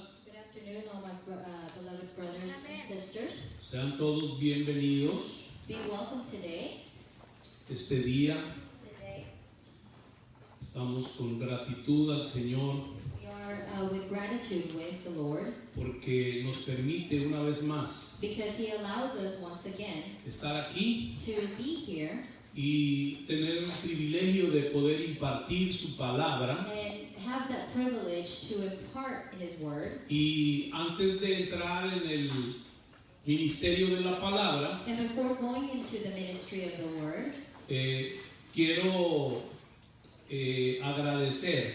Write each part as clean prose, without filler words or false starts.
hermanas. Good afternoon, all my beloved brothers and sisters. Sean todos bienvenidos Be welcome today. este día. Today, Estamos con gratitud al Señor we are with gratitude with the Lord porque nos permite una vez más because He allows us once again estar aquí to be here y tener el privilegio de poder impartir su palabra. and have that privilege to impart His word. Y antes de entrar en el ministerio de la palabra, And before going into the ministry of the word, quiero agradecer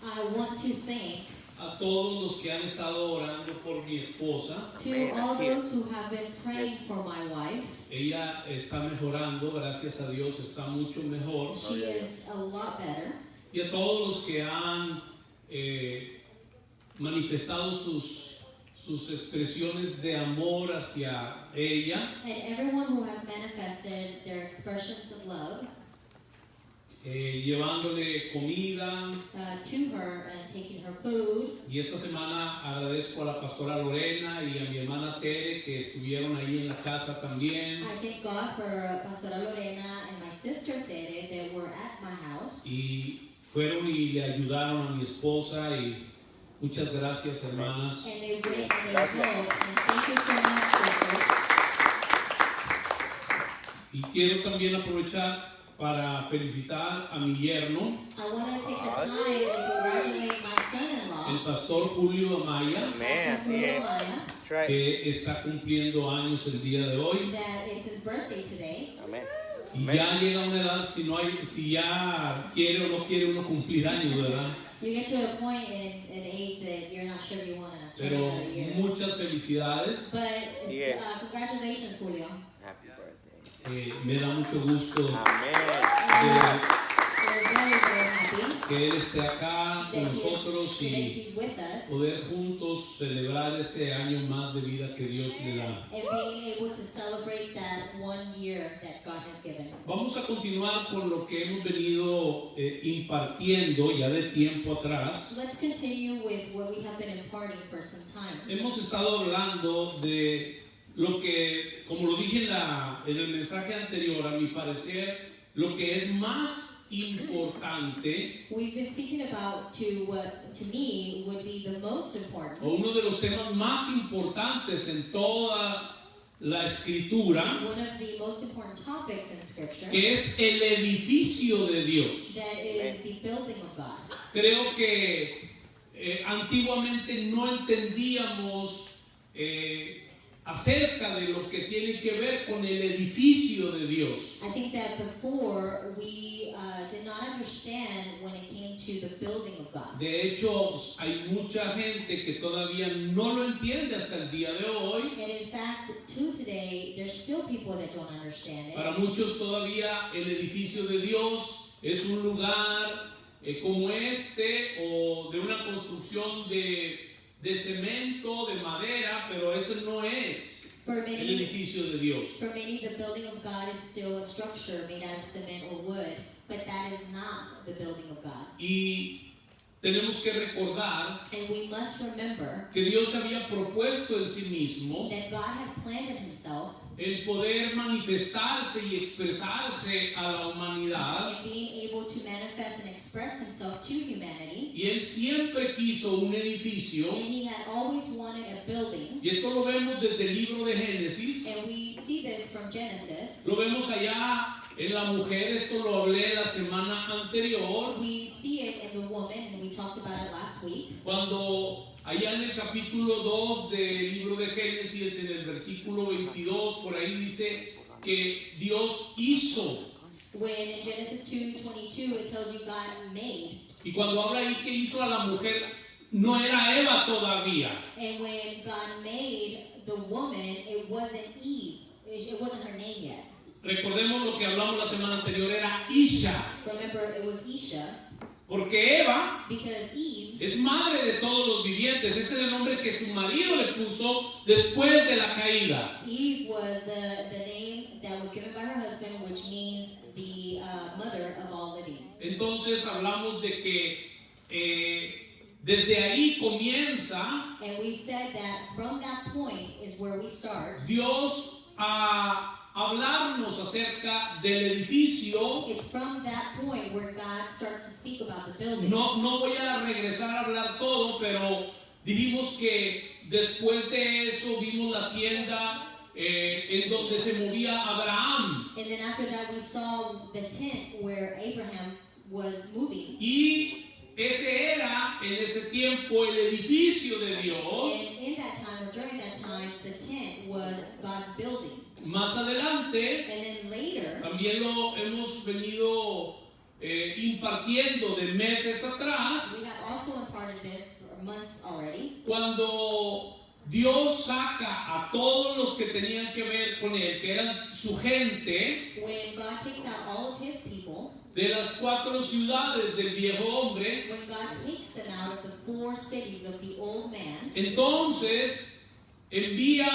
I want to thank a todos los que han estado orando por mi esposa. to all those who have been praying for my wife. Ella está mejorando, gracias a Dios, está mucho mejor. She is a lot better. Y a todos los que han manifestado sus expresiones de amor hacia ella, And everyone who has manifested their expressions of love llevándole comida. to her and taking her food. Y esta semana agradezco a la pastora Lorena y a mi hermana Tere que estuvieron ahí en la casa también. I thank God for Pastora Lorena and my sister Tere that were at my house. Y fueron y le ayudaron a mi esposa y muchas gracias, hermanas. And they went and they helped. And thank you so much, sisters. Y quiero también aprovechar para felicitar a mi yerno, I want to take the time and congratulate my son-in-law, el pastor Julio Amaya, Pastor Julio Maya, That's right. que está cumpliendo años el día de hoy. that it's his birthday today. Amen. Y ya llega una edad, si ya quiere o no quiere uno cumplir años, ¿verdad? You get to a point in an age that you're not sure you want to turn Pero another year. muchas felicidades. But Yeah. Congratulations, Julio. Happy birthday. Me da mucho gusto Amen. We're very, very happy que él esté acá con that nosotros that y he's with us poder juntos celebrar ese año más de vida que Dios le da. and being able to celebrate that 1 year that God has given. Vamos a continuar con lo que hemos venido impartiendo ya de tiempo atrás. Let's continue with what we have been imparting for some time. Hemos estado hablando de lo que, como lo dije en el mensaje anterior, a mi parecer, lo que es más importante We've been speaking about what to me would be the most important. o uno de los temas más importantes en toda la escritura, One of the most important topics in Scripture, que es el edificio de Dios. that is the building of God. Creo que antiguamente no entendíamos acerca de lo que tiene que ver con el edificio de Dios. I think that before we did not understand when it came to the building of God. De hecho, hay mucha gente que todavía no lo entiende hasta el día de hoy. And in fact, to today, there's still people that don't understand it. Para muchos todavía el edificio de Dios es un lugar como este o de una construcción de cemento, de madera, pero ese no es For el many, edificio de Dios. for many, the building of God is still a structure made out of cement or wood, but that is not the building of God. Y tenemos que recordar And we must remember que Dios había propuesto en sí mismo that God had planned in Himself el poder manifestarse y expresarse a la humanidad, and being able to manifest and express Himself to humanity. y Él siempre quiso un edificio, And He had always wanted a building. y esto lo vemos desde el libro de Génesis, And we see this from Genesis. lo vemos allá en la mujer, esto lo hablé la semana anterior, We see it in the woman, and we talked about it last week. cuando allá en el capítulo 2 del libro de Génesis, en el versículo 22, por ahí dice que Dios hizo. When in Genesis 2:22 it tells you God made. Y cuando habla ahí que hizo a la mujer, no era Eva todavía. And when God made the woman, it wasn't Eve. It wasn't her name yet. Recordemos lo que hablamos la semana anterior, era Isha. Remember, it was Isha, Porque Eva because Eve es madre de todos los vivientes. Ese es el nombre que su marido le puso después de la caída. Eve was the name that was given by her husband, which means the mother of all living. Entonces hablamos de que desde ahí comienza And we said that from that point is where we start. Dios a hablarnos acerca del edificio. It's from that point where God starts to speak about the building. No voy a regresar a hablar todo, pero dijimos que después de eso vimos la tienda en donde se movía Abraham. And then after that we saw the tent where Abraham was moving. Y ese era en ese tiempo el edificio de Dios. And in that time, or during that time, the tent was God's building. Más adelante, And then later, también lo hemos venido impartiendo de meses atrás, we have also imparted this for months already. cuando Dios saca a todos los que tenían que ver con él, que eran su gente, When God takes out all of his people, de las 4 ciudades del viejo hombre. when God takes them out of the 4 cities of the old man, Entonces envía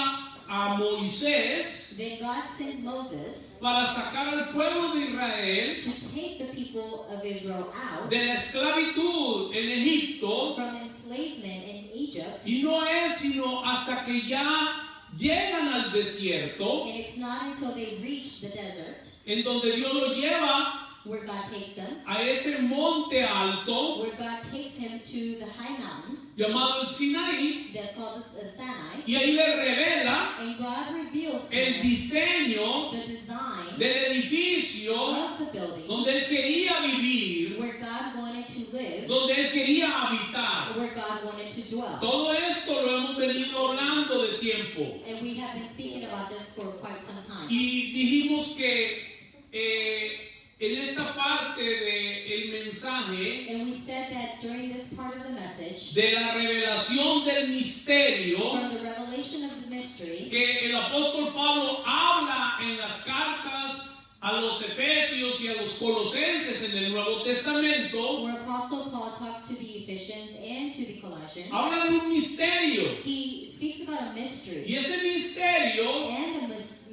a Moisés then God sends Moses para sacar al pueblo de Israel to take the people of Israel out de la esclavitud en Egipto, from enslavement in Egypt. y no es sino hasta que ya llegan al desierto, And it's not until they reach the desert en donde Dios lo lleva where God takes them, a ese monte alto where God takes him to the high mountain llamado el Sinaí, that's called the Sinai, y ahí le revela and God reveals to el him diseño the design del edificio of the building donde él quería vivir, where God wanted to live, donde él quería habitar. where God wanted to dwell. Todo esto lo hemos venido hablando de tiempo. And we have been speaking about this for quite some time. Y dijimos que en esta parte del mensaje And we said that during this part of the message, de la revelación del misterio from the revelation of the mystery, que el apóstol Pablo habla en las cartas a los Efesios y a los Colosenses en el Nuevo Testamento, where Apostle Paul talks to the Ephesians and to the Colossians, habla de un misterio. he speaks about a Y mystery. ese misterio And a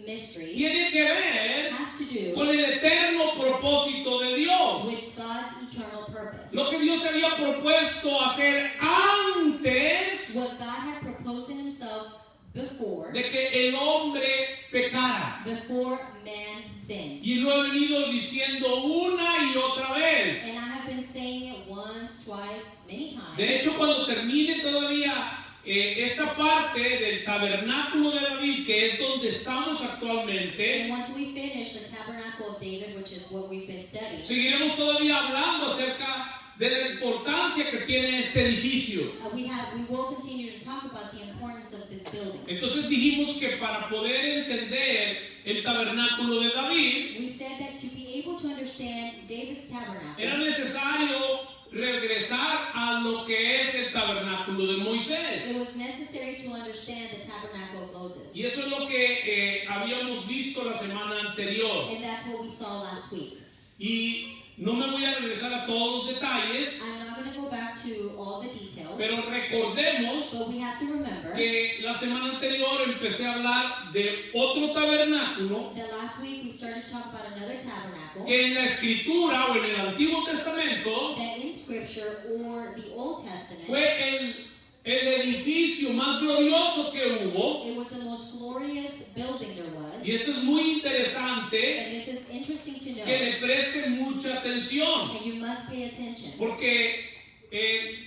mystery tiene que ver has to do con el eterno propósito de Dios. with God's eternal purpose. Lo que Dios había propuesto hacer antes What God had proposed in himself before, de que el hombre pecara. before man sinned. Y lo he venido diciendo una y otra vez. And I have been saying it once, twice, many times. De hecho, cuando termine todavía esta parte del tabernáculo de David, que es donde estamos actualmente, And once we finish the tabernacle of David, which is what we've been studying, seguiremos todavía hablando acerca de la importancia que tiene este edificio. we will continue to talk about the importance of this building. Entonces dijimos que para poder entender el tabernáculo de David, We said that to be able to understand David's era tabernacle, necesario regresar a lo que es el tabernáculo de Moisés. it was necessary to understand the tabernacle of Moses. Y eso es lo que habíamos visto la semana anterior. And that's what we saw last week. Y no me voy a regresar a todos los detalles, I'm not going to go back to all the details, pero recordemos but we have to remember que la semana anterior empecé a hablar de otro tabernáculo that last week we started to talk about another tabernacle que en la Escritura o en el Antiguo Testamento that in Scripture or the Old Testament, fue el edificio más glorioso que hubo. it was the most glorious building there was. Y esto es muy interesante And this is interesting to know, que le presten mucha atención, and you must pay attention. porque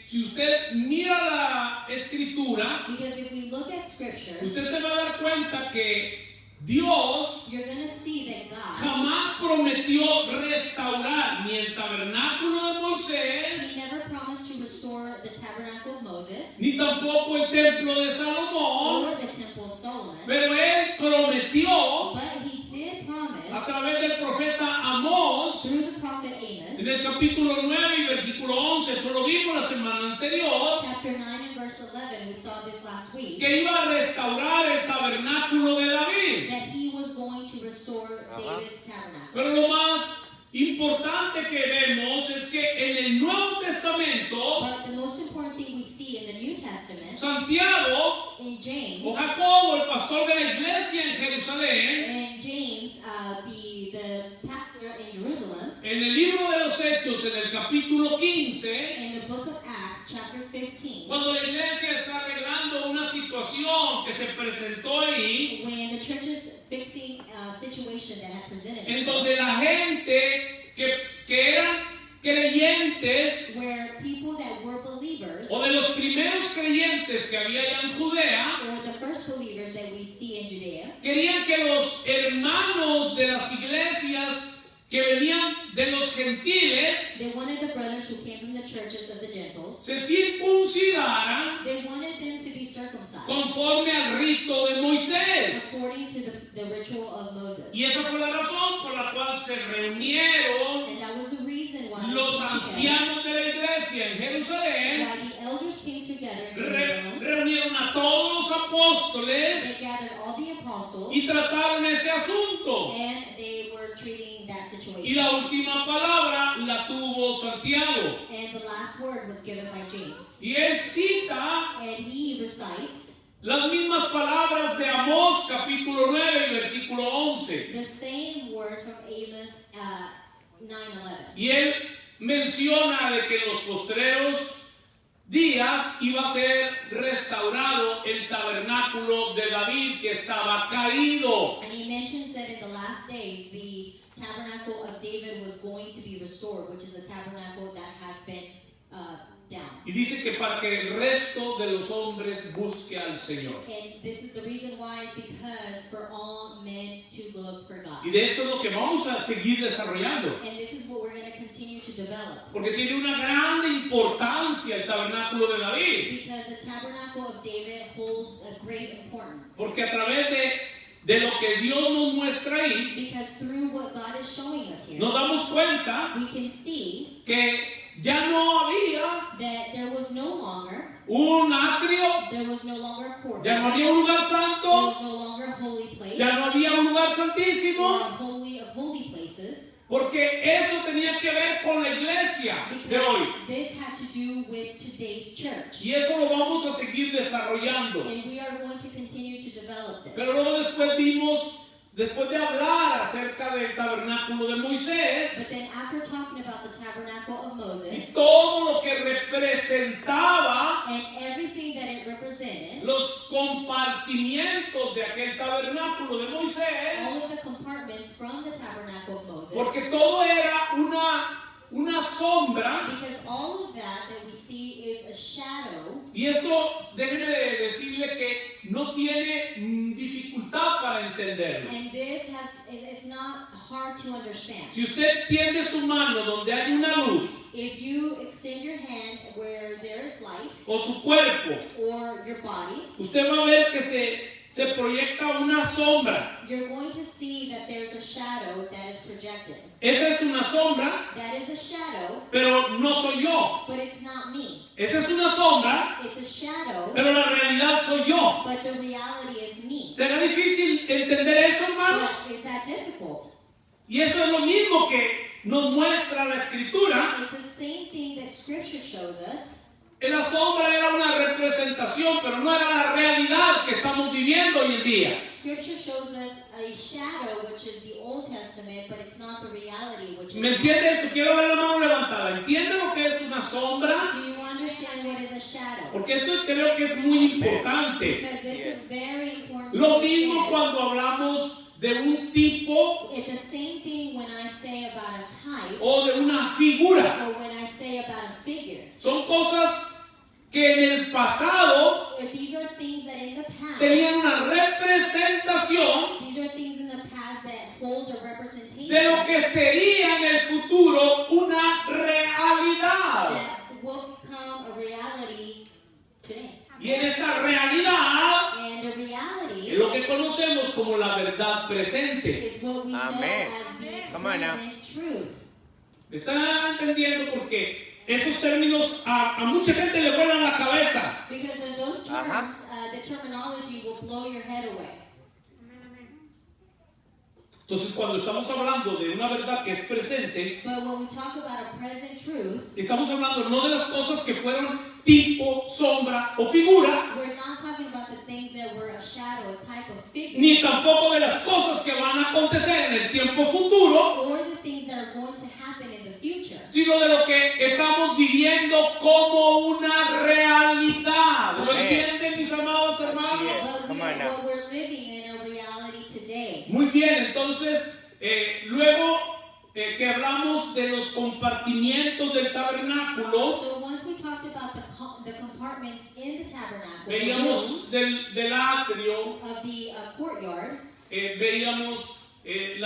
si usted mira la Escritura, Because if we look at Scripture, usted se va a dar cuenta que Dios you're going to see that God, jamás prometió restaurar ni el tabernáculo de He Moisés, never promised to restore the tabernacle of Moses ni tampoco el templo de Salomón, or the temple of Solomon, pero Él prometió but He did a promise través del profeta Amós, through the prophet en Amos, el capítulo 9 y versículo 11, eso lo vimos la semana anterior, chapter 9 and verse 11, we saw this last week, que iba a restaurar el tabernáculo de David. that He was going to restore David's tabernacle. Pero lo más importante que vemos es que en el Nuevo Testamento, But the most important thing we see in the New Testament, Santiago in James, o Jacobo, el pastor de la iglesia en Jerusalén, and James, the pastor in Jerusalem, en el libro de los Hechos, en el capítulo 15, in the book of Acts, chapter 15, situación que se presentó ahí, when the church's fixing situation that had presented en itself, donde la gente que eran creyentes, where people that were believers, o de los primeros creyentes que había allá en Judea, or the first believers that we see in Judea, querían que los hermanos de las iglesias que venían de los gentiles they wanted the brothers who came from the churches of the Gentiles, se circuncidaran they wanted them to be circumcised conforme al rito de Moisés. according to the ritual of Moses. Y esa fue la razón por la cual se reunieron And that was the reason why los ancianos de la iglesia en Jerusalén, why the elders came together in Jerusalem. reunieron a todos los They apóstoles gathered all the apostles y trataron ese asunto. and they were treating that Y la situation. última palabra la tuvo Santiago. And the last word was given by James. Y él cita And he recites las mismas palabras de Amós capítulo 9 y versículo 11. the same words from Amos 9:11. Y él menciona de que en los postreros días iba a ser restaurado el tabernáculo de David que estaba caído. And he mentions that in the last days the tabernacle of David was going to be restored, which is a tabernacle that has been down. Y dice que para que el resto de los hombres busque al Señor. And this is the reason why, is because for all men to look for God. Y de esto es lo que vamos a seguir desarrollando. And this is what we're going to continue to develop. Porque tiene una gran importancia el tabernáculo de David. Because the tabernacle of David holds a great importance. Porque a través de lo que Dios nos muestra ahí, Because through what God is showing us here, nos damos cuenta we can see que ya no había that there was no longer, un atrio, there was no longer a court, ya no había un lugar there santo, was no longer a holy place, ya no había un lugar or a santísimo, holy of holy places, porque eso tenía que ver con la iglesia de hoy. because this had to do with today's church. Y eso lo vamos a seguir desarrollando. And we are going to continue to develop this. Pero luego después vimos, después de hablar acerca del tabernáculo de Moisés, But then after talking about the tabernacle of y Moses todo lo que representaba and everything that it represented, los compartimientos de aquel tabernáculo de all Moisés, of the compartments from the tabernacle of Moses, porque todo era una sombra, because all of that we see is a shadow, y esto déjeme de decirle que no tiene dificultad para entenderlo. and this it's not hard to understand. Si usted extiende su mano donde hay una luz, If you extend your hand where there is light, o su cuerpo, or your body, usted va a ver que se proyecta una sombra. you're going to see that there's a shadow that is projected. Esa es una sombra, That is a shadow, pero no soy yo. but it's not me. Esa es una sombra, It's a shadow, pero la realidad soy yo. but the reality is me. ¿Será difícil entender eso, hermanos? But is that difficult? Y eso es lo mismo que nos muestra la Escritura. It's the same thing that Scripture shows us. La sombra era una representación, pero no era la realidad que estamos viviendo hoy en día. Scripture shows us a shadow, which is the Old Testament, but it's not the reality, which is ¿Me entiende eso? Quiero ver la mano levantada. ¿Entiende lo que es una sombra? Do you understand what is a shadow? Porque esto creo que es muy importante. Because this is very important to Lo mismo understand. cuando hablamos de un tipo It's the same thing when I say about a type, o de una figura. or when I say about a figure. Son cosas que en el pasado If these are things that in the past, tenían una representación these are things in the past that hold a representation de lo que sería en el futuro una realidad. that will become a reality today. Y en esta realidad And the es reality lo que conocemos como la verdad presente. is what we know Amen. as the Come on now. present truth. ¿Me están entendiendo? Porque esos términos a mucha gente le vuelan la cabeza. Because in those terms, the terminology will blow your head away. Entonces, cuando estamos hablando de una verdad que es presente, But when we talk about a present truth, estamos hablando no de las cosas que fueron tipo, sombra o figura, we're not talking about the things that were a shadow a type of figure, ni tampoco de las cosas que van a acontecer en el tiempo futuro, or the things that are going to happen in the future, sino de lo que estamos viviendo como una realidad. ¿Lo entienden, mis amados hermanos? but what we're living in a reality today. Muy bien, entonces, luego que hablamos de los compartimientos del tabernáculo, So once we talked about the compartments in the tabernacle, the veíamos rooms del atrio, of the courtyard, veíamos el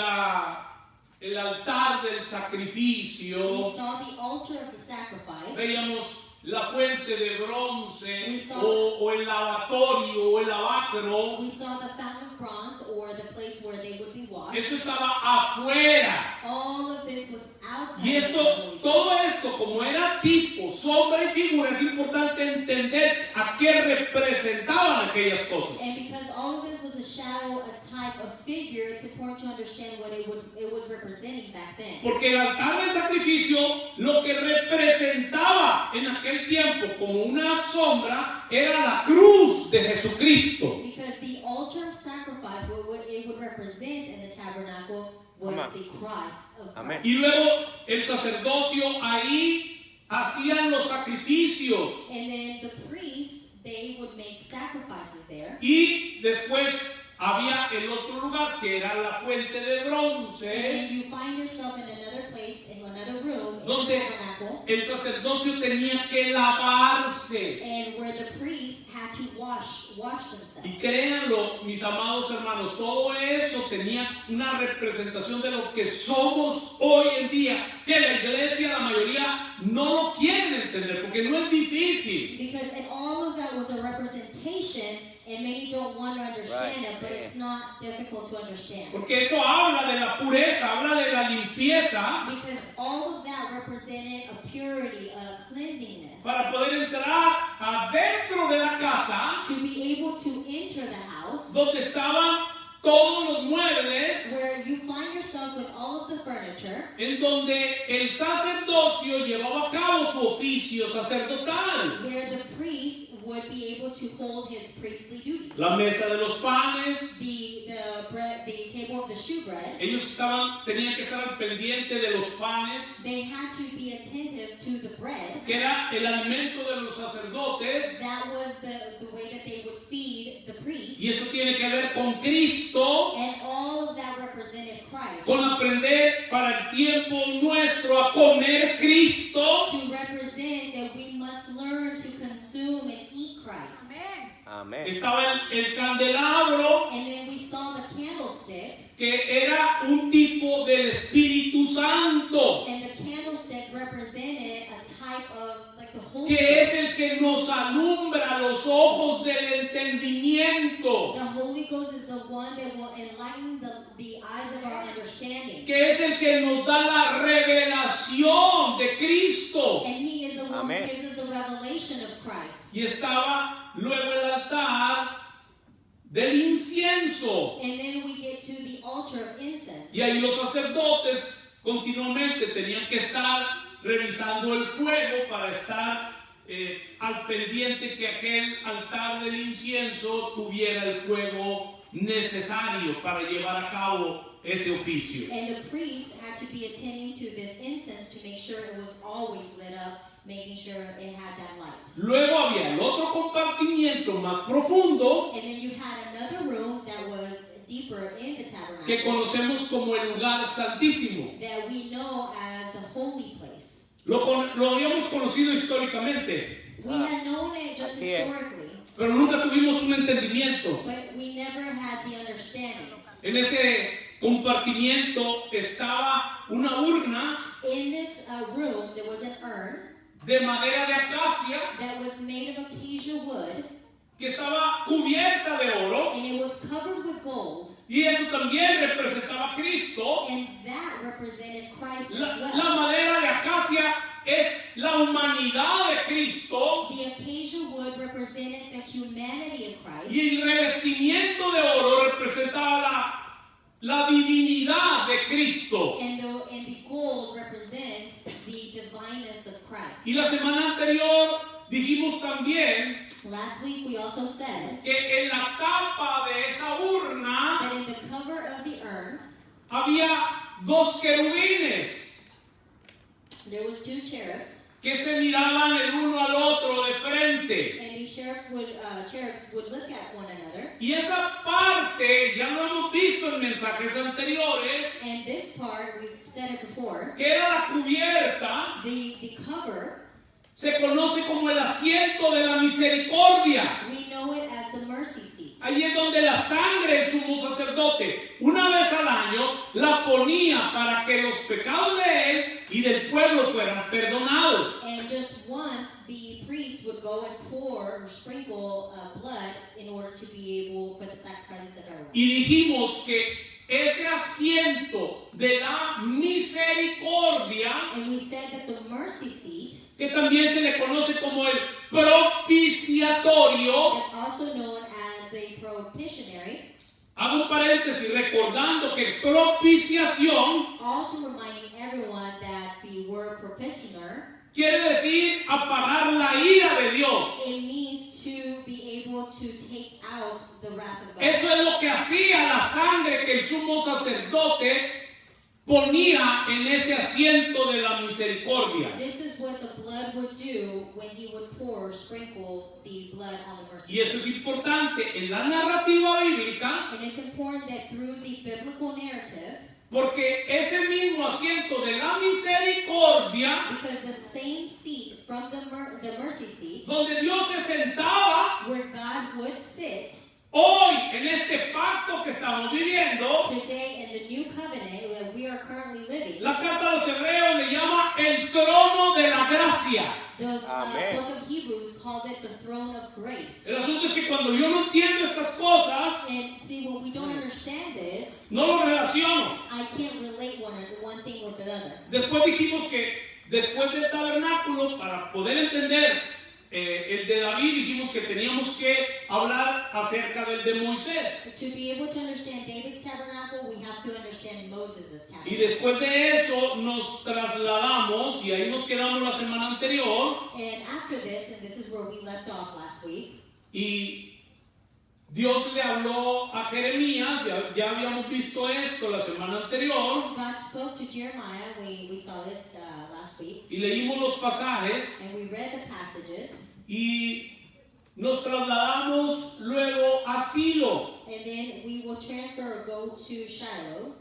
altar del we sacrificio, saw the altar of the sacrifice, veíamos la fuente de bronce We saw- o el lavatorio o el lavacro. we saw the fountain of bronze, or the place where they would be washed. Eso estaba afuera. All of this was outside Y of the holy place. todo esto, como era tipo, sombra y figura, es importante entender a qué representaban aquellas cosas. And because all of this was a shadow, a type, a figure, it's important to understand what it was representing back then. Porque el altar del sacrificio lo que representaba en aquel tiempo como una sombra era la cruz de Jesucristo. Because the altar of sacrifice, what it would represent in the tabernacle was Amen. the cross of Amen. Christ. Y luego el sacerdocio ahí hacían los sacrificios. And then the priests, they would make sacrifices there. Y después había el otro lugar que era la fuente de And bronce. then you find yourself in another place, in another room, in the Donde tabernacle, el sacerdocio tenía que lavarse. and where the priests had to wash Y themselves. créanlo, mis amados hermanos, todo eso tenía una representación de lo que somos hoy en día, que la iglesia, la mayoría, no lo quieren entender, porque no es difícil. Because and all of that was a representation, and many don't want to understand Right, it, but yeah. it's not difficult to understand. Porque eso habla de la pureza, habla de la limpieza, Because all of that represented a purity, a cleansingness. para poder entrar adentro de la casa, To be able to enter the house, donde estaban todos los muebles, where you find yourself with all of the furniture, en donde el sacerdocio llevaba a cabo su oficio sacerdotal. where the priest would be able to hold his priestly duties. La mesa de los panes, The table of the shewbread, ellos tenían que estar al pendiente de los panes, they had to be attentive to the bread. que era el alimento de los sacerdotes, That was the way that they would feed the priest. y eso tiene que ver con Cristo, And all of that represented Christ. con aprender para el tiempo nuestro a comer Cristo, To represent that we must learn to consume and eat Christ. Amén. estaba el candelabro, And then we saw the candlestick, que era un tipo del Espíritu Santo, and the candlestick represented a type of like the Holy que es Ghost. el que nos alumbra los ojos del entendimiento, The Holy Ghost is the one that will enlighten the eyes of our understanding. que es el que nos da la revelación de Cristo. And He is the one Amen. who gives us the revelation of Christ. Y estaba luego el altar del incienso. And then we get to the altar of incense. Y ahí los sacerdotes continuamente tenían que estar revisando el fuego para estar al pendiente que aquel altar del incienso tuviera el fuego necesario para llevar a cabo ese oficio. And the priest had to be attending to this incense to make sure it was always lit up, making sure it had that light. Luego había el otro compartimiento más profundo And then you had another room that was deeper in the que tabernacle conocemos como el lugar santísimo. that we know as the holy place. Lo habíamos conocido históricamente, We had known it just Así es. historically, pero nunca tuvimos un entendimiento. but we never had the understanding. En ese compartimiento estaba una urna In this room, there was an urn de madera de acacia that was made of acacia wood, que estaba cubierta de oro, and it was covered with gold, y eso también representaba a Cristo. and that represented Christ as La well. madera de acacia es la humanidad de Cristo, The acacia wood represented the humanity of Christ, y el revestimiento de oro representaba la divinidad de Cristo. and the gold represents the divineness of Christ. Y la semana anterior dijimos también Last week we also said que en la tapa de esa había dos querubines There was two cherubs, que se miraban el uno al otro de frente. and these cherubs would look at one another. Y esa parte ya lo hemos visto en mensajes anteriores, And this part, we've said it before, que era la cubierta, the cover, se conoce como el asiento de la misericordia. we know it as the mercy seat. Ahí es donde la sangre del sumo sacerdote, una vez al año, la ponía para que los pecados de él y del pueblo fueran perdonados. And just once, the priest would go and pour or sprinkle blood in order to be able for the sacrifices of everyone. Y dijimos que ese asiento de la misericordia, And we said that the mercy seat que también se le conoce como el propiciatorio, is also known as the propitiatory, hago un paréntesis recordando que propiciación also reminding everyone that the word propitiator, quiere decir apagar la ira de Dios. it means to be able to take out the wrath of God. Eso es lo que hacía la sangre que el sumo sacerdote ponía en ese asiento de la misericordia. This is what the blood would do when he would pour or sprinkle the blood on the mercy Y eso es importante en la narrativa bíblica, And it's important that through the biblical narrative, porque ese mismo asiento de la misericordia, because the same seat from the mercy seat, donde Dios se sentaba, where God would sit hoy en este pacto que estamos viviendo, today in the new covenant that we are currently living, la carta a los hebreos le llama el trono de la gracia. the Amen. book of Hebrews calls it the throne of grace. El asunto es que cuando yo no entiendo estas cosas, And see, when we don't understand this, no lo relaciono. I can't relate one thing with the other. Después dijimos que después del tabernáculo, para poder entender el de David, dijimos que teníamos que hablar acerca del de Moisés. To be able to understand David's tabernacle, we have to understand Moses' Y tabernacle. después de eso nos trasladamos, y ahí nos quedamos la semana anterior, And after this, and this is where we left off last week, y Dios le habló a Jeremías, ya habíamos visto esto la semana anterior, God spoke to Jeremiah. We saw this last week, y leímos los pasajes, and we read the passages. y nos trasladamos luego a Silo. And then we will transfer or go to Shiloh.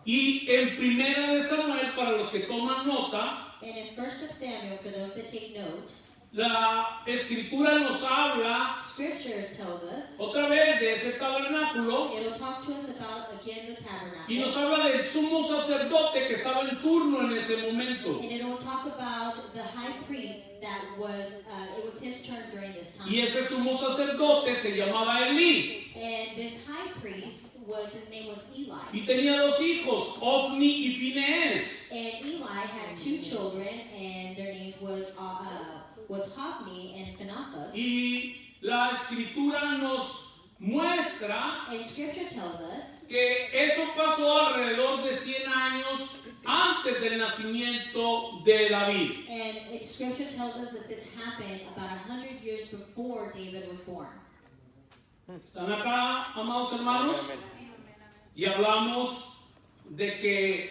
Y en Primera de Samuel, para los que toman nota, And in 1 of Samuel, for those that take note, la escritura nos habla Scripture tells us, otra vez de ese tabernáculo it'll talk to us about, again, the y nos tabernacle. habla del sumo sacerdote que estaba en turno en ese momento. And it'll talk about the high priest that was, it was his turn during this time. Y ese sumo sacerdote se llamaba Elí And this high priest his name was Eli. y tenía dos hijos, Ofni y Finees. And Eli had two children, and their name was Hophni and Phinehas. Y la escritura nos muestra And Scripture tells us que eso pasó alrededor de 100 años antes del nacimiento de David. And Scripture tells us that this happened about 100 years before David was born. ¿Están acá, amados hermanos? Y hablamos de que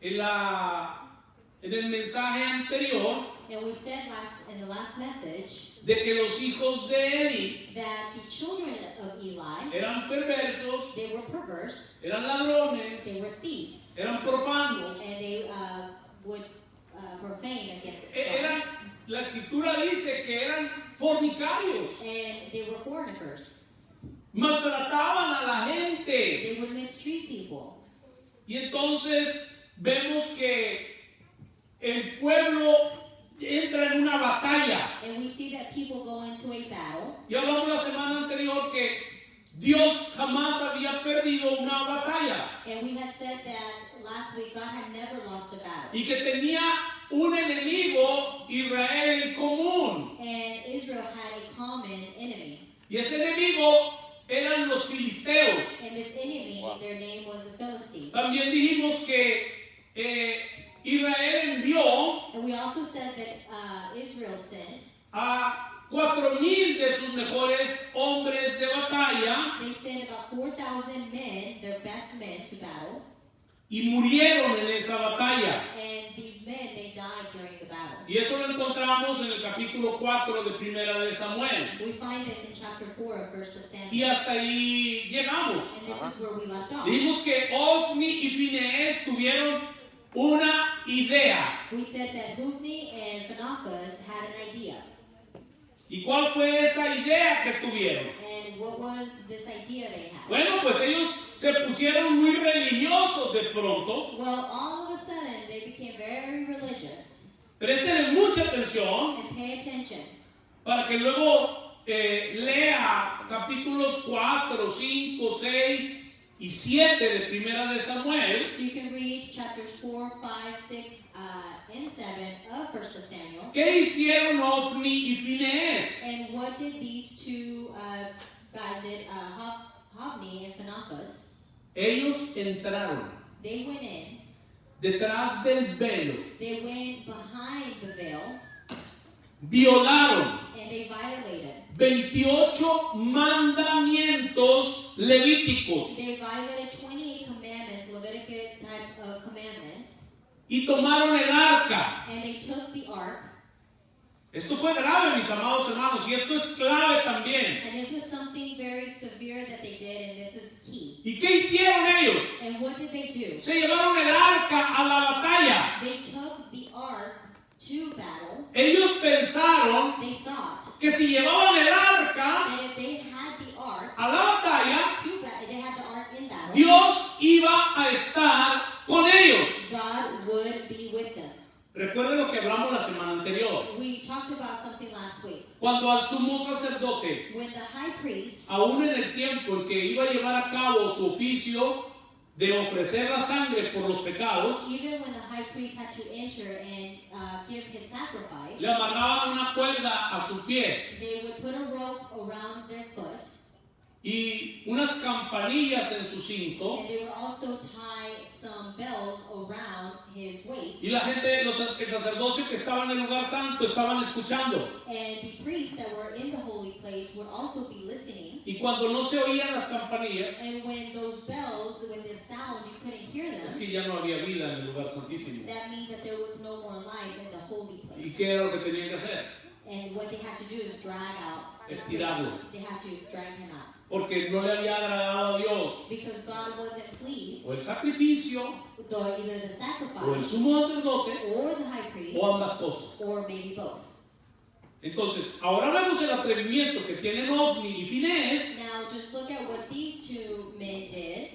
en el mensaje anterior And we said in the last message de que los hijos de Eli that the children of Eli, eran perversos, they were perverse, eran ladrones, they were thieves, eran profanos. and they would profane against God. La escritura dice que eran fornicarios, And they were fornicers. maltrataban a la gente. They would mistreat people. Y entonces vemos que el pueblo entra en una batalla. And we see that people go into a battle. Y hablamos la semana anterior que Dios jamás había perdido una batalla And we had said that last week God had never lost a battle. y que tenía un enemigo, Israel, en común. And Israel had a common enemy. Y ese enemigo eran los filisteos. And this enemy, their name was the Philistines. También dijimos que Israel envió And we also said that Israel sent, a 4,000 de sus mejores hombres de batalla they sent about 4,000 men, their best men, to battle, y murieron en esa batalla. and these men, they died during the battle. Y eso lo encontramos en el capítulo 4 de Primera de Samuel. We find this in chapter 4 of 1 Y Samuel. hasta ahí llegamos. And this is where we left off. Dijimos que Ofni y Finehés tuvieron una idea. We said that Hophni and Phinehas had an idea. ¿Y cuál fue esa idea que tuvieron? And what was this idea they had? Bueno, pues ellos se pusieron muy religiosos de pronto. Well, all of a sudden, they became very religious. Presten mucha atención And pay attention. para que luego lea capítulos 4, 5, 6 y 7 de Primera de Samuel. So you can read chapters 4, 5, 6, and 7 of 1 Samuel. ¿Qué hicieron Ofni y Finehés? And what did these two guys did, Hophni and Phinehas? Ellos entraron They went in. detrás del velo, They went behind the veil. violaron And they violated. 28 mandamientos levíticos They violated 28 commandments, Leviticus type of commandments. y tomaron el arca. And they took the ark. Esto fue grave, mis amados hermanos, y esto es clave también. And this was something very severe that they did, and this is key. ¿Y qué hicieron ellos? And what did they do? Se llevaron el arca a la batalla. They took the ark to battle. Ellos pensaron They thought que si llevaban el arca that if they had the ark a la batalla, to battle, they had the ark in battle, Dios iba a estar con ellos. God would be with them. Recuerden lo que hablamos la semana anterior. We talked about something last week. Cuando al sumo sacerdote, When the high priest, aún en el tiempo en que iba a llevar a cabo su oficio de ofrecer la sangre por los pecados, even when the high priest had to enter and give his sacrifice, le amarraban una cuerda a su pie they would put a rope around their foot, y unas campanillas en su cinto, and they would also tie some bells around his waist. y la gente, el sacerdocio que estaba en el lugar santo, estaban escuchando. And the priests that were in the holy place would also be listening. Y cuando no se oían las campanillas, And when those bells, when the sound, you couldn't hear es them, que ya no había vida en el lugar santísimo. that means that there was no more life in the holy ¿Y place. qué era lo que tenían que hacer? And what they had to do is drag out the Estirarlo. priest. They had to drag him out. Porque no le había agradado a Dios Because God wasn't pleased, o el sacrificio, either the o el sacrifice sumo sacerdote, or the high priest, o ambas cosas. or maybe both. Entonces, ahora vemos el atrevimiento que tienen Ofni y Finehés, Now just look at what these two men did.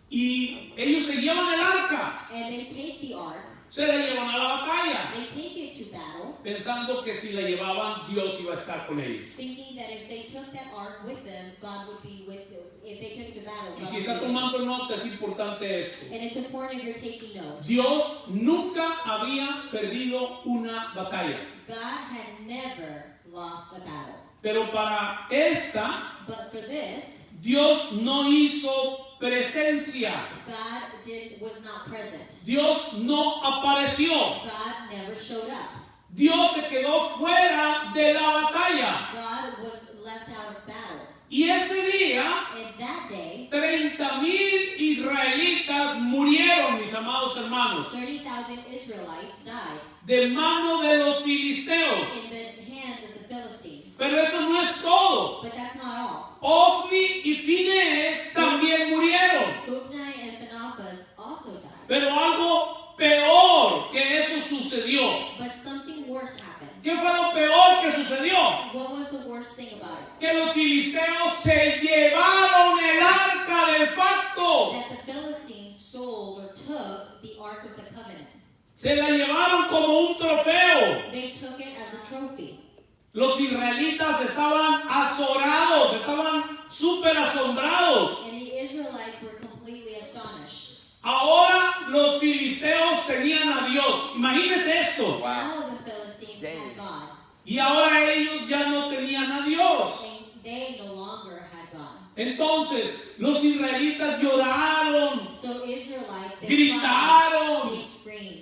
y ellos se llevan el arca, And they take the ark, se la llevan a la batalla, they take it to battle, pensando que si la llevaban, Dios iba a estar con ellos. thinking that if they took that ark with them, God would be with them. If they took it to battle, Y God si would está be with them. tomando nota, es importante esto. And it's important if you're taking note. Dios nunca había perdido una batalla, God had never lost a battle. pero para esta, But for this, Dios no hizo presencia. God was not present. Dios no apareció. God never showed up. Dios se quedó fuera de la batalla. God was left out of battle. Y ese día, And that day, 30,000 israelitas murieron, mis amados hermanos, 30,000 Israelites died de mano de los filisteos. in the hands of the Philistines. Pero eso no es todo. But that's not all. Ofni y Finehés también murieron. Hophni and Phinehas also died. Pero algo peor que eso sucedió. But something worse happened. ¿Qué fue lo peor que sucedió? What was the worst thing about it? Que los filisteos se llevaron el arca del pacto. That the Philistines sold or took the Ark of the Covenant. Se la llevaron como un trofeo. They took it as a trophy. Los israelitas estaban azorados, estaban súper asombrados. And the Israelites were completely astonished. Ahora los filisteos tenían a Dios. Imagínense esto. Now the Philistines had God. Y ahora ellos ya no tenían a Dios. And they no longer had God. Entonces, los israelitas lloraron, So Israelites, they gritaron, cried, they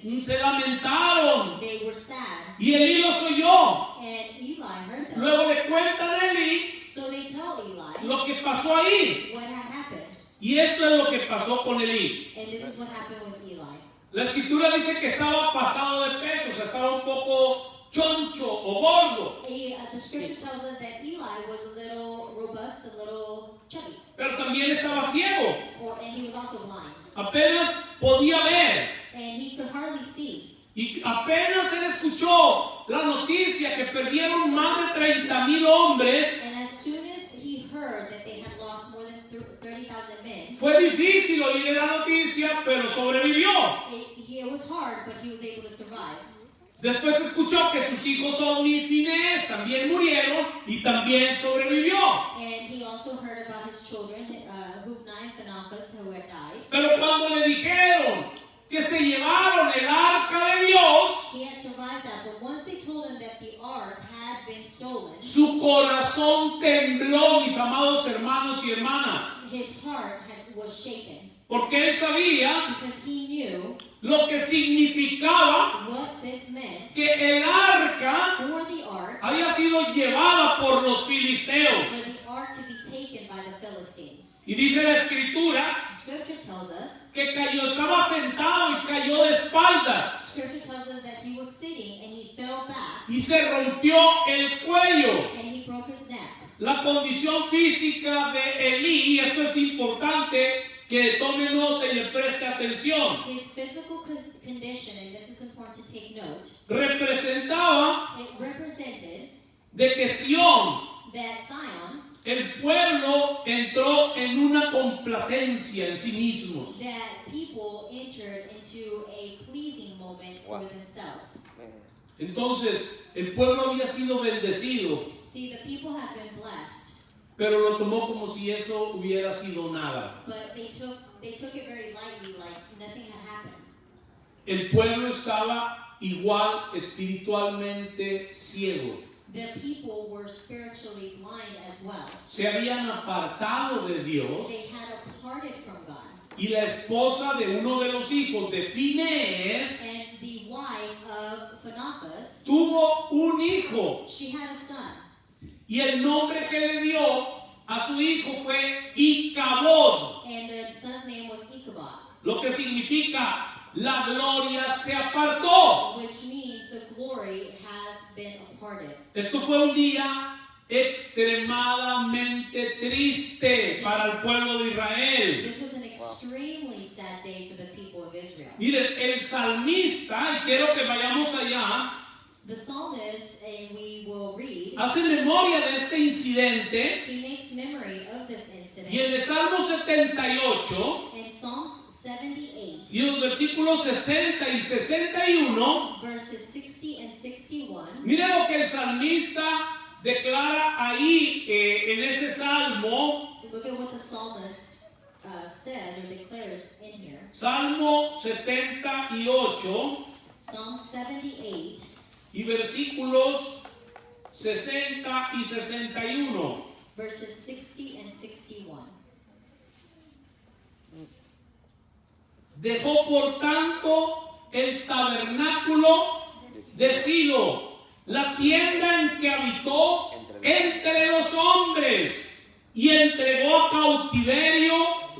screamed, se lamentaron. they were sad. Y Elí los oyó. And Eli heard them. Luego le cuentan a Elí So they tell Eli lo que pasó ahí. what had happened. Y esto es lo que pasó con Elí. And this is what happened with Eli. La escritura dice que estaba pasado de peso, o sea, estaba un poco choncho o gordo. The scripture tells us that Eli was a little robust, a little chubby, Pero también estaba ciego. and he was also blind. Apenas podía ver. And he could hardly see. Y apenas él escuchó la noticia que perdieron más de 30,000 hombres, And as soon as he heard that they had lost more than 30,000 men, fue difícil oír la noticia, pero sobrevivió. it was hard, but he was able to survive. Después escuchó que sus hijos Ofni y Finés también murieron y también sobrevivió. And he also heard about his children, Hufni and Phinehas, who had died. Pero cuando le dijeron que se llevaron el arca de Dios, He had survived that, but once they told him that the ark had been stolen, su corazón tembló, mis amados hermanos y hermanas, his heart was shaken porque él sabía because he knew lo que significaba what this meant que el arca for the ark, había sido llevada por los filisteos. for the ark to be taken by the Philistines. Y dice la escritura Scripture tells us, que cayó, estaba sentado y cayó de espaldas Scripture tells us that he was sitting and he fell back y se rompió el cuello. and he broke his neck. La condición física de Elí, y esto es importante que tome nota y le preste atención, His physical condition, and this is important to take note, representaba it represented de que Sión, that Zion, el pueblo, entró en una complacencia en sí mismos. that people entered into a pleasing moment for themselves. Entonces, el pueblo había sido bendecido, See, the people have been blessed, pero lo tomó como si eso hubiera sido nada. but they took it very lightly, like nothing had happened. El pueblo estaba igual espiritualmente ciego. The people were spiritually blind as well. Se habían apartado de Dios. They had departed from God. Y la esposa de uno de los hijos de Finés And the wife of Phinehas, tuvo un hijo. she had a son. Y el nombre que le dio a su hijo fue Icabod, And the son's name was Ichabod, lo que significa la gloria se apartó. which means the glory has been departed. Esto fue un día extremadamente triste para el pueblo de Israel. This was an extremely sad day for the people of Israel. Miren, el salmista, y quiero que vayamos allá, The psalmist, and we will read, hace memoria de este incidente. he makes memory of this Y en incident. el Salmo 78, In Psalms 78, y los versículos 60 y 61, verses 60 and 61, miren lo que el salmista declara ahí en ese salmo. look at what the psalmist says or declares in here. Salmo 78 Psalm 78, y versículos 60 y 61. verses 60 and 61. Dejó por tanto el tabernáculo de Silo, la tienda en que habitó entre los hombres, y entregó a cautiverio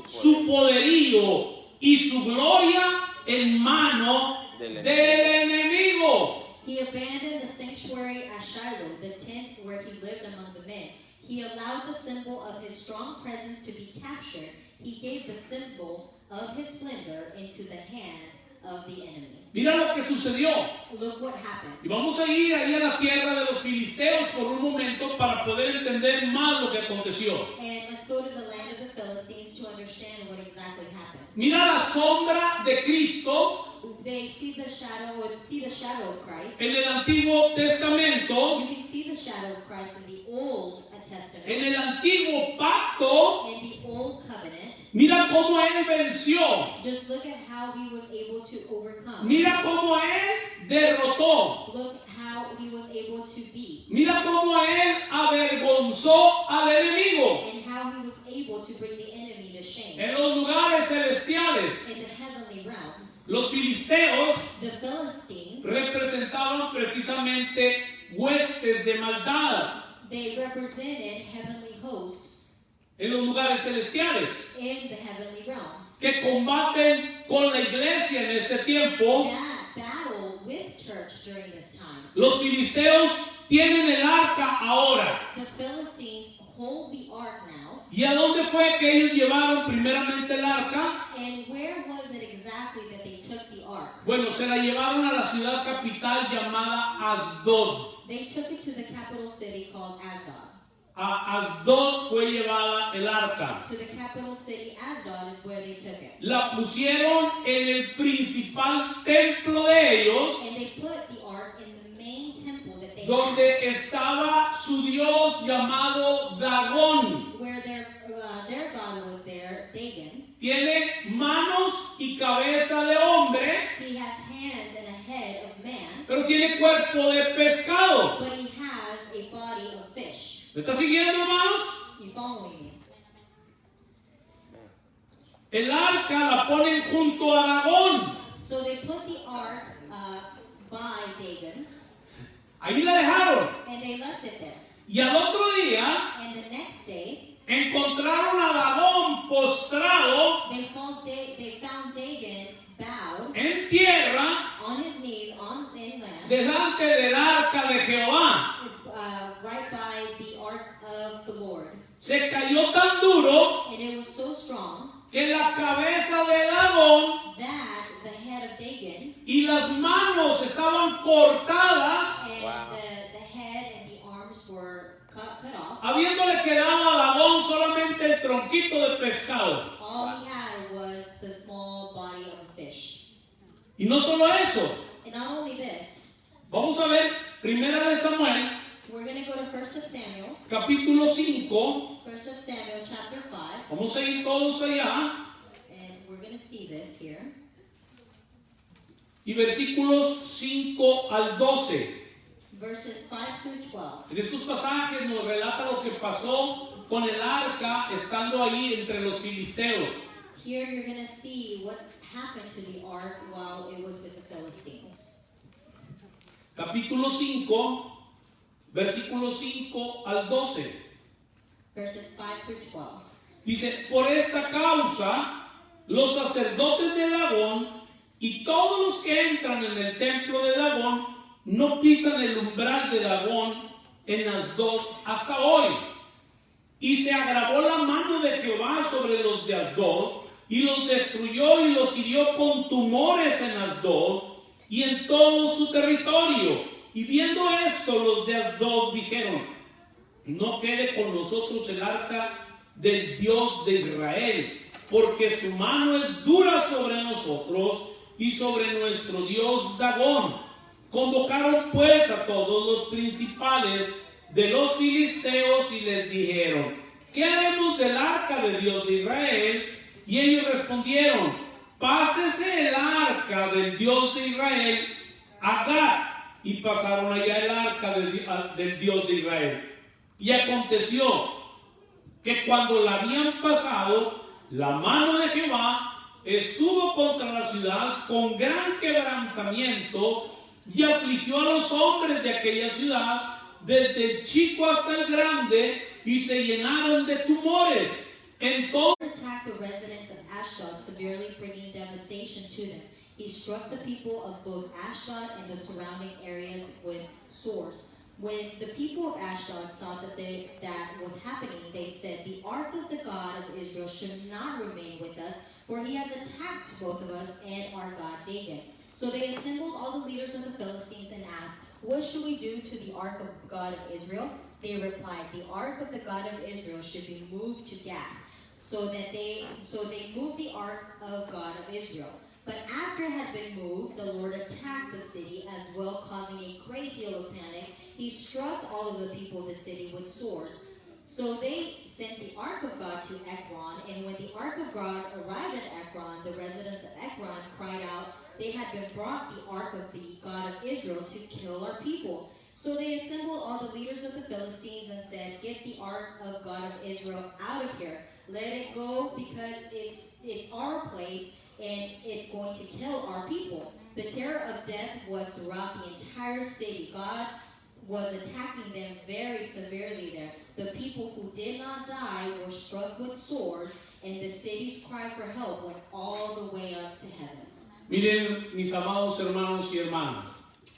su poderío y su gloria en mano del enemigo. He abandoned the sanctuary at Shiloh, the tent where he lived among the men. He allowed the symbol of his strong presence to be captured. He gave the symbol of his splendor into the hand of the enemy. Mira lo que sucedió. Look what happened. Y vamos a ir ahí a la tierra de los filisteos por un momento para poder entender más lo que aconteció. And let's go to the land of the Philistines to understand what exactly happened. Mira la sombra de Cristo They see the shadow of Christ. en el Antiguo Testamento, You can see the shadow of Christ in the Old Testament, en el Antiguo Pacto. in the Old Covenant. Mira cómo él venció. Just look at how he was able to overcome. Mira cómo él derrotó. Look how he was able to beat. Mira cómo él avergonzó al enemigo And how he was able to bring the enemy to shame. en los lugares celestiales. In the heavenly realms, Los filisteos the Philistines, representaban precisamente huestes de maldad. they represented heavenly hosts. en los lugares celestiales, in the heavenly realms. que combaten con la iglesia en este tiempo. That battle with church during this time. Los filisteos tienen el arca ahora. The Philistines hold the ark now. ¿Y a dónde fue que ellos llevaron primeramente el arca? And where was it exactly that they took the ark? Bueno, se la llevaron a la ciudad capital llamada Asdod. They took it to the capital city called Asdod. A Asdod fue llevada el arca. To the capital city, Asdod, is where they took it. La pusieron en el principal templo de ellos, And they put the ark in the main temple that they had, donde estaba su dios llamado Dagón. where their god was there, Dagon. Tiene manos y cabeza de hombre, He has hands and a head of man, pero tiene cuerpo de pescado. but he has a body of fish. ¿Me está siguiendo, hermanos? You following me? El arca la ponen junto a Dagón. So they put the ark by Dagon, Ahí la dejaron. and they left it there. Y al otro día And the next day, encontraron a Dagón postrado they found Dagon bowed en tierra on his knees on inland, delante del arca de Jehová. right by the ark of the Lord. Se cayó tan duro And it was so strong que la cabeza de Dagón that the head of Dagon y las manos estaban cortadas, and the head and the arms were cut off. habiéndole quedado a Dagón solamente el tronquito de pescado. All he had was the small body of a fish. Y no solo eso, And not only this, vamos a ver Primera de Samuel, we're going to go to 1 of Samuel, capítulo 5. 1 of Samuel chapter 5, Vamos a ir todos allá. and we're going to see this here. Y versículos 5 al 12. Verses 5 through 12. En estos pasajes nos relata lo que pasó con el arca estando ahí entre los filisteos. Here you're going to see what happened to the ark while it was with the Philistines. Capítulo 5, versículos 5 al 12. Verses 5 through 12. Dice, por esta causa, los sacerdotes de Dagón y todos los que entran en el templo de Dagón no pisan el umbral de Dagón en Asdod hasta hoy. Y se agravó la mano de Jehová sobre los de Asdod y los destruyó y los hirió con tumores en Asdod y en todo su territorio. Y viendo esto, los de Asdod dijeron, no quede con nosotros el arca del Dios de Israel, porque su mano es dura sobre nosotros y sobre nuestro Dios Dagón. Convocaron pues a todos los principales de los filisteos y les dijeron, ¿qué haremos del arca del Dios de Israel? Y ellos respondieron, pásese el arca del Dios de Israel a Gat. Y pasaron allá el arca del Dios de Israel. Y aconteció que cuando la habían pasado, la mano de Jehová estuvo contra la ciudad con gran quebrantamiento y afligió a los hombres de aquella ciudad, desde el chico hasta el grande, y se llenaron de tumores. Entonces Attacked the residents of Ashdod, severely bringing devastation to them. He struck the people of both Ashdod and the surrounding areas with swords. When the people of Ashdod saw that was happening, they said, the ark of the God of Israel should not remain with us, for he has attacked both of us and our God Dagon. So they assembled all the leaders of the Philistines and asked, what should we do to the ark of the God of Israel? They replied, the ark of the God of Israel should be moved to Gath. So they moved the ark of God of Israel. But after it had been moved, the Lord attacked the city as well, causing a great deal of panic. He struck all of the people of the city with swords. So they sent the ark of God to Ekron, and when the ark of God arrived at Ekron, the residents of Ekron cried out, they had been brought the ark of the God of Israel to kill our people. So they assembled all the leaders of the Philistines and said, get the ark of God of Israel out of here. Let it go, because it's our place and it's going to kill our people. The terror of death was throughout the entire city. God was attacking them very severely there. The people who did not die were struck with swords, and the city's cry for help went all the way up to heaven. Miren, mis amados hermanos y hermanas,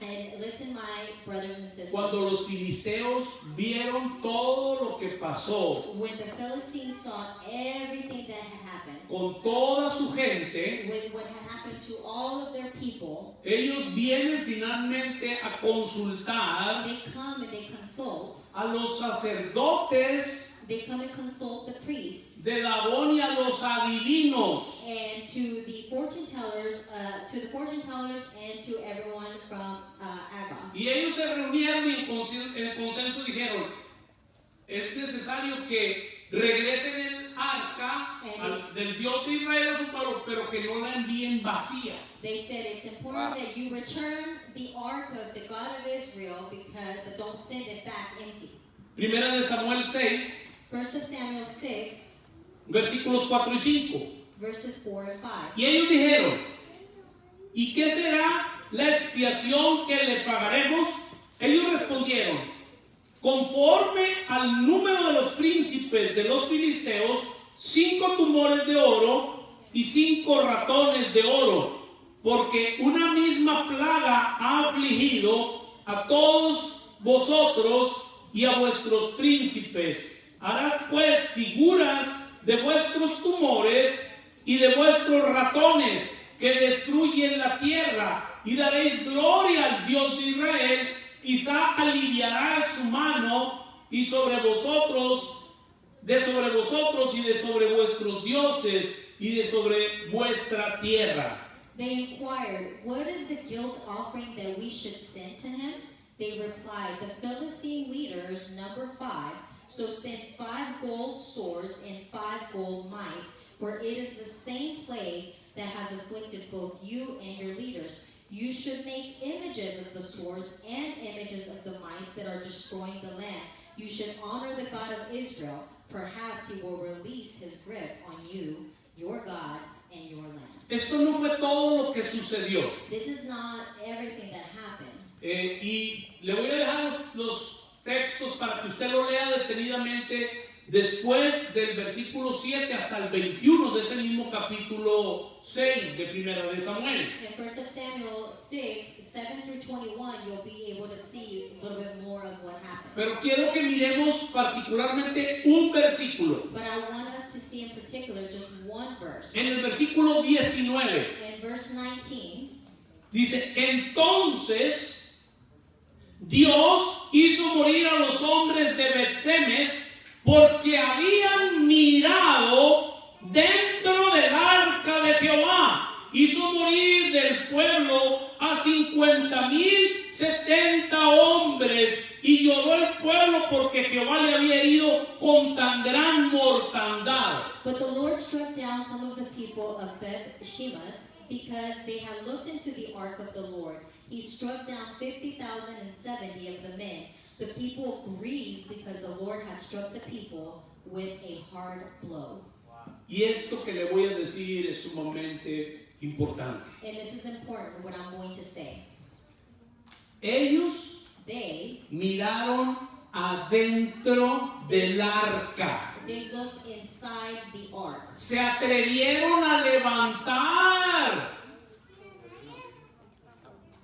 And listen, my brothers and sisters. cuando los filisteos vieron todo lo que pasó When the Philistines saw everything that had happened, con toda su gente, with what had happened to all of their people, ellos vienen finalmente a consultar they come and they consult. a los sacerdotes They come and consult the priests de Dagón y a los adivinos. and to the fortune tellers, and to everyone from Agon. Y ellos se reunieron y en el consenso dijeron, es necesario que regresen el arca del Dios de Israel a su pueblo, pero que no la envíen vacía. They said it's important that you return the ark of the God of Israel, but don't send it back empty. Primera de Samuel 6, 1 Samuel 6, versículos 4 y 5. verses 4 and 5. Y ellos dijeron, ¿y qué será la expiación que le pagaremos? Ellos respondieron, conforme al número de los príncipes de los filisteos, 5 tumores de oro y 5 ratones de oro, porque una misma plaga ha afligido a todos vosotros y a vuestros príncipes. Harás pues figuras de vuestros tumores y de vuestros ratones que destruyen la tierra, y daréis gloria al Dios de Israel. Quizá aliviará su mano y sobre vosotros y de sobre vuestros dioses y de sobre vuestra tierra. They inquired, what is the guilt offering that we should send to him? They replied, the Philistine leaders number 5, so send 5 gold swords and 5 gold mice, for it is the same plague that has afflicted both you and your leaders. You should make images of the swords and images of the mice that are destroying the land. You should honor the God of Israel. Perhaps he will release his grip on you, your gods, and your land. Esto no fue todo lo que sucedió. This is not everything that happened. Y le voy a dejar los textos para que usted lo lea detenidamente después del versículo 7 hasta el 21 de ese mismo capítulo 6 de Primera de Samuel. In 1 Samuel 6, 7 through 21, you'll be able to see a little bit more of what happened. Pero quiero que miremos particularmente un versículo. But I want us to see in particular just one verse. En el versículo 19 In verse 19, dice, entonces Dios hizo morir a los hombres de Bet-Semes porque habían mirado dentro del arca de Jehová. Hizo morir del pueblo a 50,070 hombres, y lloró el pueblo porque Jehová le había herido con tan gran mortandad. but the Lord struck down some of the people of Beth-Shemesh because they had looked into the ark of the Lord. He struck down 50,070 of the men. The people grieved because the Lord had struck the people with a hard blow. Y esto que le voy a decir es sumamente importante. And this is important, what I'm going to say. Ellos They miraron adentro del arca. looked inside the ark. Se atrevieron a levantar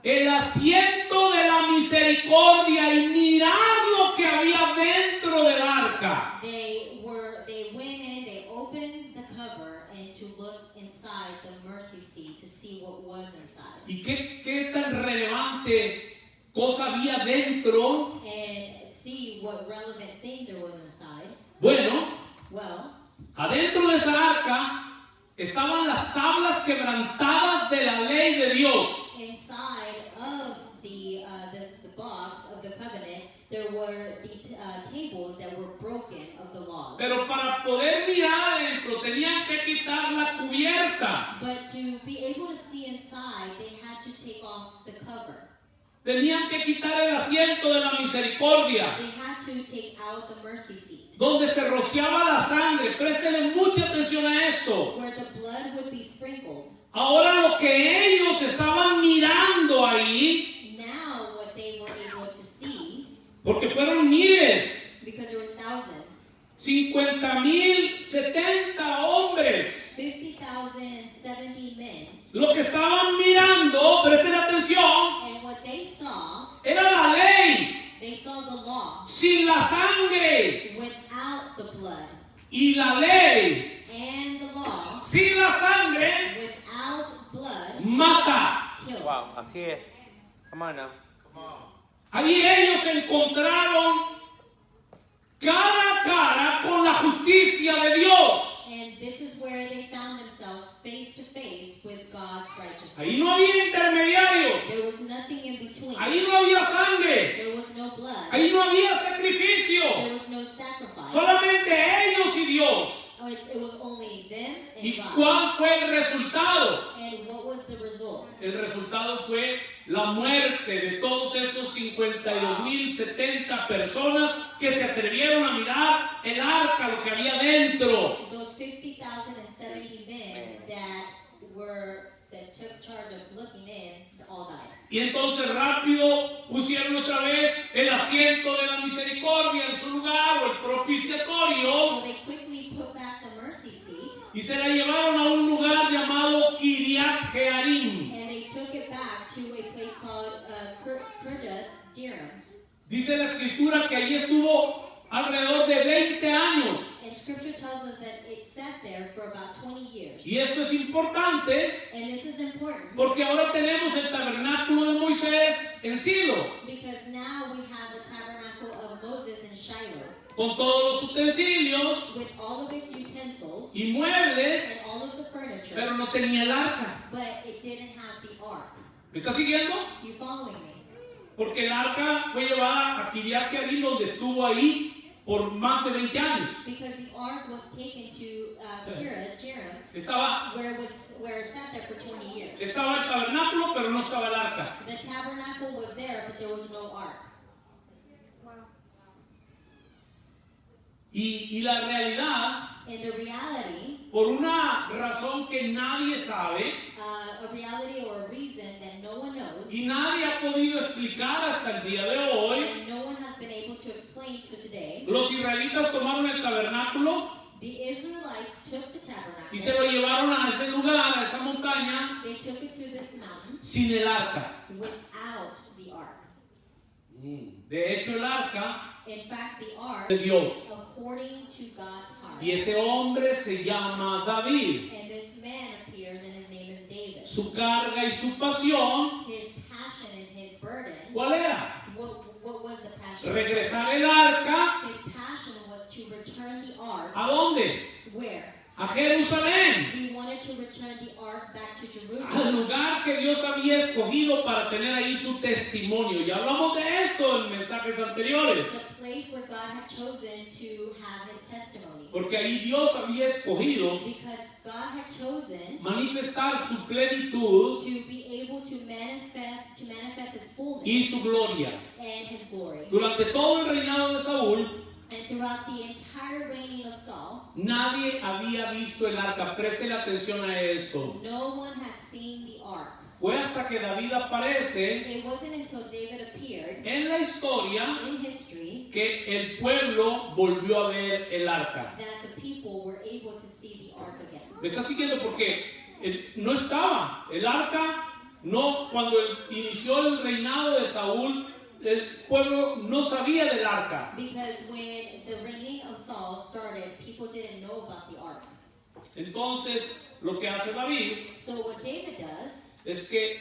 el asiento de la misericordia y mirar lo que había dentro del arca. They went in, they opened the cover, and to look inside the mercy seat to see what was inside. ¿Y qué tan relevante cosa había dentro? And see what relevant thing there was inside. Bueno, Well, adentro de esa arca estaban las tablas quebrantadas de la ley de Dios. inside of the box of the covenant, there were the tables that were broken of the laws. Pero para poder mirar adentro tenían que quitar la cubierta. But to be able to see inside, they had to take off the cover. Tenían que quitar el asiento de la misericordia, They had to take out the mercy seat, donde se rociaba la sangre. Préstele mucha atención a esto. where the blood would be sprinkled. Ahora lo que ellos estaban mirando ahí, Now what they were able to see, porque fueron miles, because there were thousands, 50,070 hombres. 50,070 men. Lo que estaban mirando, presten atención, And what they saw, era la ley they saw the law sin la sangre without the blood. y la ley And the law sin la sangre without blood mata. kills. Wow, así es. Come on now. Ahí ellos encontraron cara a cara con la justicia de Dios. And this is where they found themselves face to face with God's righteousness. Ahí no había intermediarios. There was nothing in between. Ahí no había sangre. There was no blood. Ahí no había sacrificio. There was no sacrifice. Solamente ellos y Dios. Oh, it was only them ¿Y and God. cuál fue el resultado? And what was the result? El resultado fue la muerte de todos esos 52,070 personas que se atrevieron a mirar el arca, lo que había dentro. Those 50,070 men that took charge of looking in, all died. Y entonces rápido pusieron otra vez el asiento de la misericordia en su lugar, o el propiciatorio, So they quickly put back the mercy seat, y se la llevaron a un lugar llamado Kiriat Jearim. and they took it back to a place called Kirjath Jearim. Dice la escritura que allí estuvo alrededor de 20 años. And scripture tells us that it sat there for about 20 years. Y esto es importante And this is important porque ahora tenemos el tabernáculo de Moisés en Silo, because now we have the tabernacle of Moses in Shiloh con todos los utensilios with all of its utensils y muebles, and all of the furniture, pero no tenía el arca. but it didn't have the ark. ¿Me está siguiendo? You following me? Porque el arca fue llevada a Kiriat Jearim, donde estuvo ahí por más de 20 años. Because the ark was taken to Kirjath Jearim, Estaba where it sat there for 20 years. el tabernáculo, pero no estaba el arca. The tabernacle was there, but there was no ark. Y la realidad, And the reality, por una razón que nadie sabe a reality or a reason that no one knows, y nadie ha podido explicar hasta el día de hoy, and no one has been able to explain to today, los israelitas tomaron el tabernáculo the Israelites took the y se tabernacle, lo llevaron a ese lugar, a esa montaña, they took it to this mountain sin el arca. without the ark. De hecho, el arca In fact, the ark, de Dios. according to God's heart, Y ese hombre se llama David. and this man appears, and his name is David. Su carga y su pasión, His passion and his burden, ¿cuál era? what was the passion? Regresar el arca, His passion was to return the ark. ¿a dónde? Where? A Jerusalén, He wanted to return the ark back to al Jerusalem, lugar que Dios había escogido para tener ahí su testimonio. Ya hablamos de esto en mensajes anteriores, the place where God had chosen to have his testimony. porque ahí Dios había escogido Because God had chosen manifestar su plenitud to be able to manifest his fullness y su gloria. and his glory. Durante todo el reinado de Saúl, And throughout the entire reigning of Saul, nadie había visto el arca. Presten atención a esto. no one had seen the ark. Fue hasta que David aparece It wasn't until David appeared en la historia in history que el pueblo volvió a ver el arca. that the people were able to see the ark again. ¿Me está siguiendo? Porque no estaba. El arca, no, cuando inició el reinado de Saúl, el pueblo no sabía del arca. Because when the reigning of Saul started, people didn't know about the ark. Entonces, lo que hace David So what David does, es que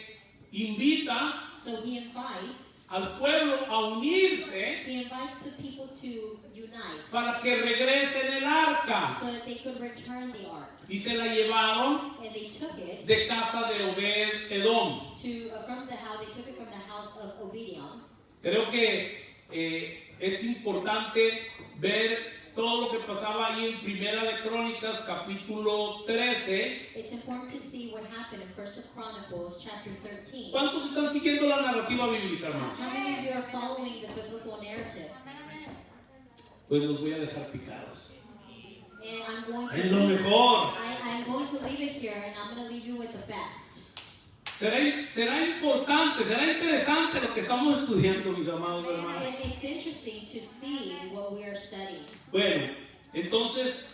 invita so he invites al pueblo a unirse the people to unite para que regresen el arca. so that they could return the ark. Y se la llevaron And they took it de casa de Obed Edom. to from the house. They took it from the house of Obediah. Creo que es importante ver todo lo que pasaba ahí en Primera de Crónicas, capítulo 13. It's important to see what happened in First of Chronicles, chapter 13. ¿Cuántos están siguiendo la narrativa bíblica, hermanos? How many of you are following the biblical narrative? Pues los voy a dejar picados. And I'm going to Es lo leave, mejor. I'm going to leave it here, and I'm going to leave you with the best. Será importante, será interesante lo que estamos estudiando, mis amados hermanos. And it's interesting to see what we are studying. Bueno, Entonces,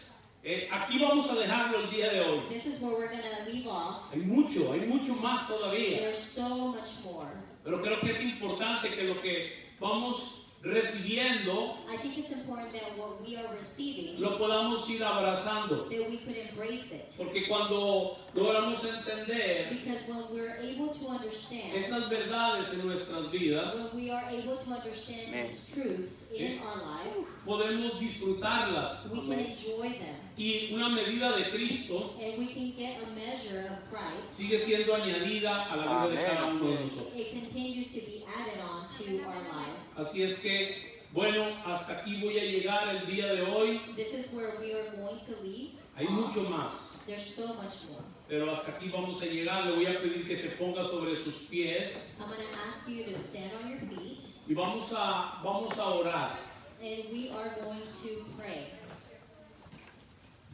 aquí vamos a dejarlo el día de hoy. This is where we're going to leave off. Hay mucho más todavía. There's so much more. Pero creo que es importante que lo que vamos recibiendo I think it's important that what we are receiving, lo podamos ir abrazando. that we could embrace it. Porque cuando logramos entender Because when we're able to understand, estas verdades en nuestras vidas, when we are able to understand these truths in our lives, podemos disfrutarlas. we can enjoy them. Y una medida de Cristo And we can get a measure of Christ. sigue siendo añadida a la vida de cada uno de nosotros. It continues to be added on to our lives. Así es que, bueno, hasta aquí voy a llegar el día de hoy. This is where we are going to leave. Hay mucho más, There's so much more. pero hasta aquí vamos a llegar. Le voy a pedir que se ponga sobre sus pies I'm going to ask you to stand on your feet, y vamos a orar, and we are going to pray,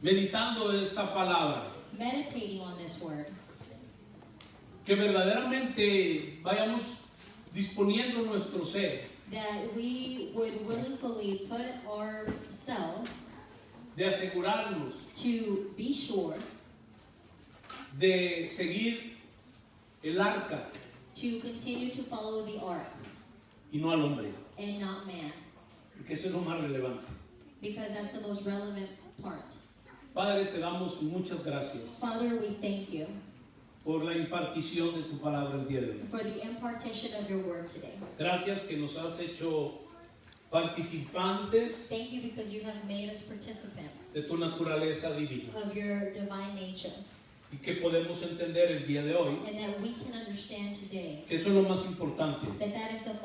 meditando esta palabra. meditating on this word. Que verdaderamente vayamos disponiendo nuestro ser That we would willingly put ourselves de asegurarnos to be sure de seguir el arca to continue to follow the ark y no al hombre, and not man, porque eso es lo más relevante. because that's the most relevant part. Padre, te damos muchas gracias Father, we thank you por la impartición de tu palabra el día de hoy. for the impartation of your word today. Gracias que nos has hecho participantes Thank you because you have made us participants de tu naturaleza divina of your divine nature, y que podemos entender el día de hoy and that we can understand today que eso es lo más importante. that that is the